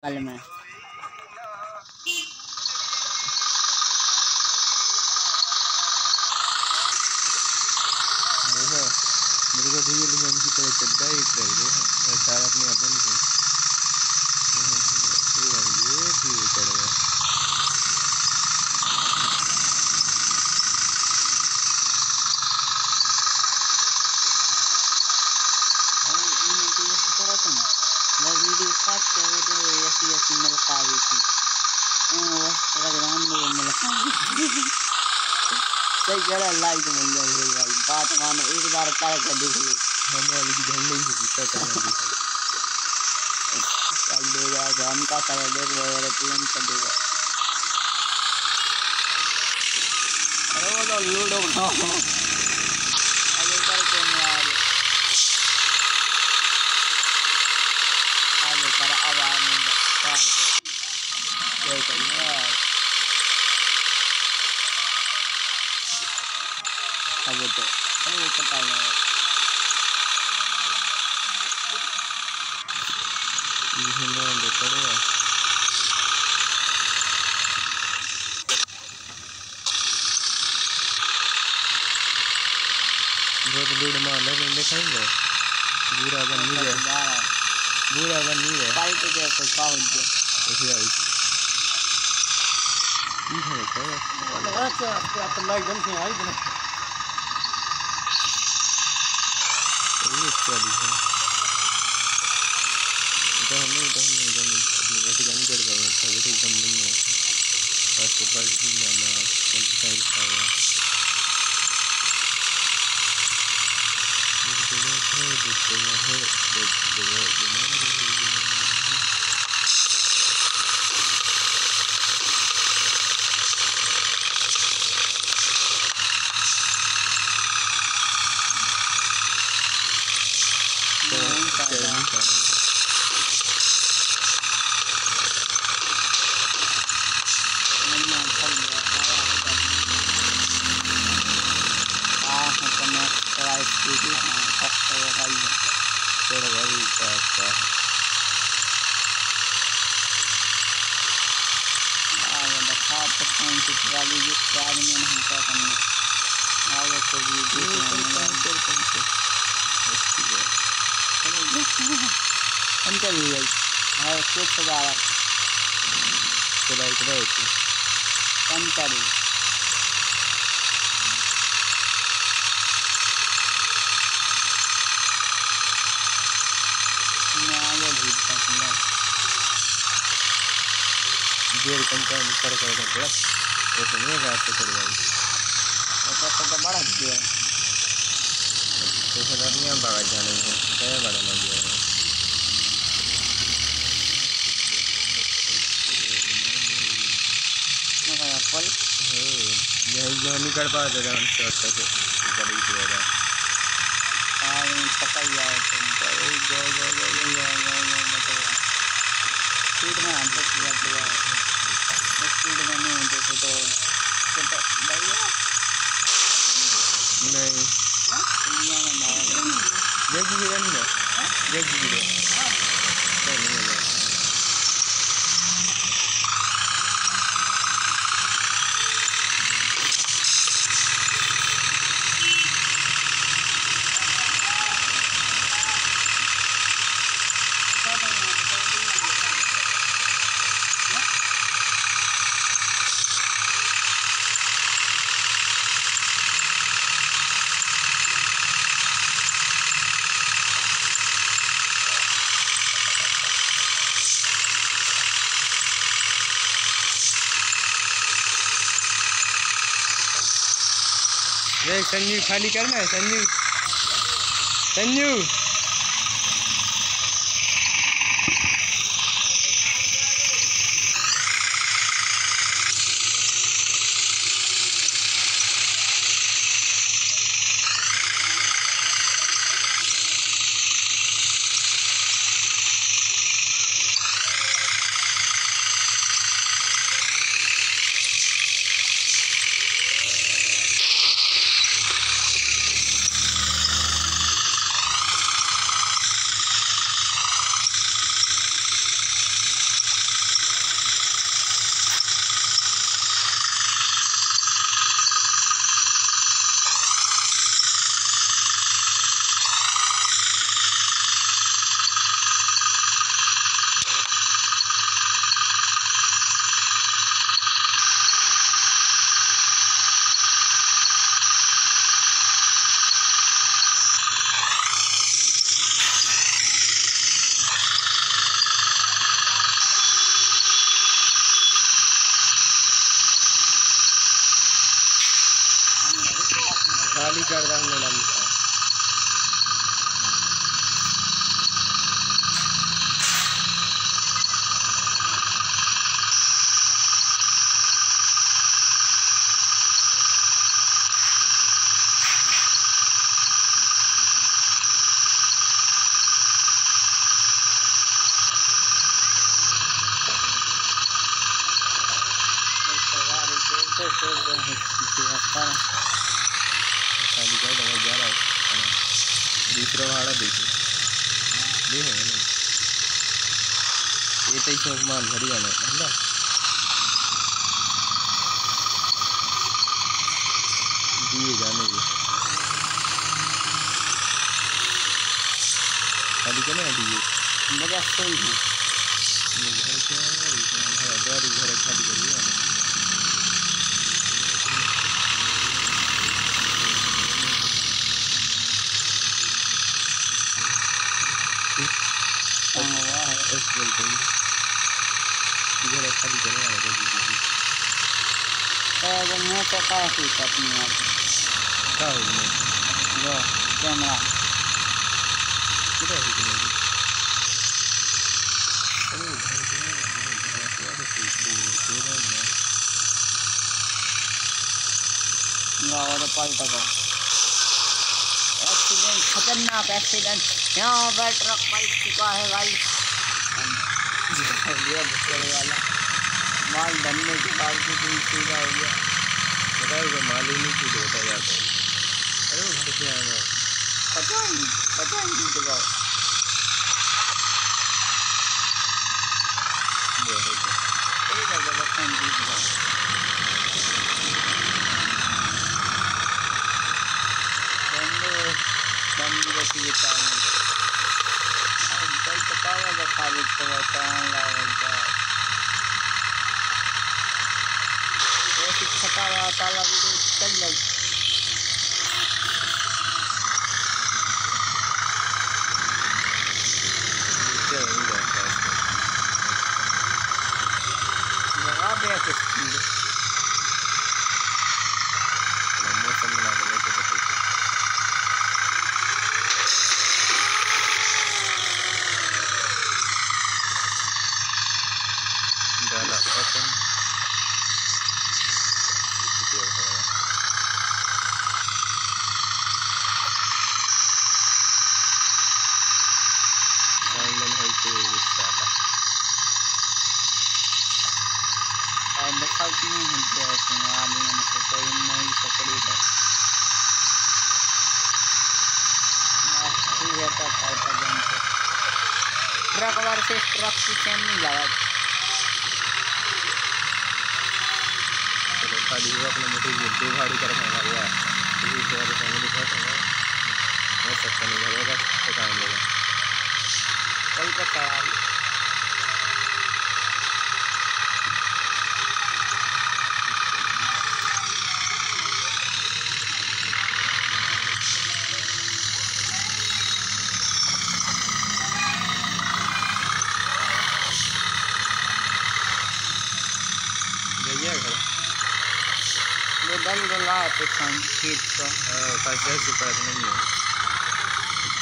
कल में देखो मेरे को रियल मैन की तरह चलता है एक ट्रैक देखो चार अपने आप में ये भी चढ़ गया वीडियो काट के वो जो ऐसी मिलका हुई थी वो प्रोग्राम में मिलका सही कह लाइक मिल जाए भाई बात मानो एक बार करके देख लो हमारे की झंडे ही जीता करना चल देगा हम का कर देख लो यार टीम चलेगा अरे वो तो लूडो अरे करके नहीं आगे कर आवाज में ये चलिए अब तो अरे पता है ये ना देखो बहुत लूड मार लगे देखेंगे बुरा बन नहीं है बुरा बन नहीं है पाइप के तो का हो गया ऐसे आई ये है क्या अच्छा आप लाइक जम से आई बना ये चली है तो नहीं अपनी वैसे जानी कर रहा है तो एकदम नहीं है बस ऊपर की जाना कॉन्फिडेंस का है देर कम कर ऐसे नहीं है आपको चढ़ जाएगी तो बड़ा दिया तो सर नहीं हम बाहर जाने हैं क्या बड़ा लग गया है फल यही जो नहीं कर पाते थे हम शॉर्ट तक ऊपर ही रहेगा पकड़ जाए तो स्पीड में हम तक किया स्पीड में नहीं होते तो भैया नहीं ये भी नहीं है ये भी नहीं है संजू खाली करना है संजू शादी करता हमने नाम था शादी कर दवा जा रहा है दूसरा भाड़ा देखो ये है ना ये तो इसमें मान भर जाना है ना दिए जाने की शादी करना है दिए मजा सही है घर क्या है घर शादी करिए ना बोलते हैं इधर खाली करने वाला तो मैं तो काफी अपनी आप क्या हो गया जो कैमरा किधर है कि नहीं और पलटा को एक्सीडेंट खतरनाक एक्सीडेंट यहाँ पर ट्रक पलट चुका है भाई ये वाला माल बनने के बाद भी सीधा हो गया पता है माल ही नहीं छूट होता यार अरे वो घर से आएगा पता ही टूट गया ठीक है जब अपन टूट गया बंद रखी बेचारे कल तो पावा का खाली तो कहाँ लाएगा छटा हुआ ताला भी चल जाए लगा दिया किस मौसम बना कर लेके बताइए डाला ओपन दिखाती नहीं हिलते ऐसे वाली तो कोई नहीं पकड़ी है ट्रक वार से ट्रक की चैन नहीं लगा खाली हुआ अपने मोटी दो भाड़ी कर रखा हुआ किसी से फैमिली खाता है मैं सकता नहीं भरेगा तो काम लेगा कल का सवाल दल गला तो खींच तो फर्स्ट से पड़क नहीं है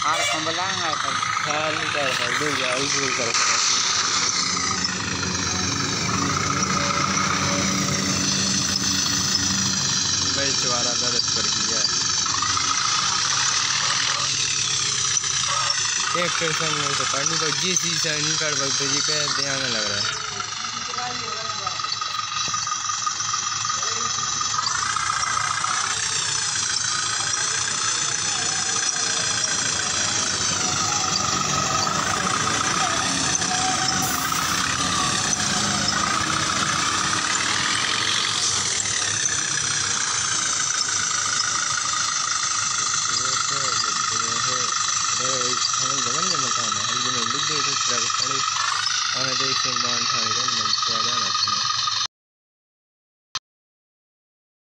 हार संभलाएंगा तो ख्याल कर दो या ऊपर कर भाई चवारा दर्द कर दिया एक टेंशन नहीं तो करनी पर जिस चीज़ से नहीं कर सकते ये क्या ध्यान लग रहा है हमें तो एक बार था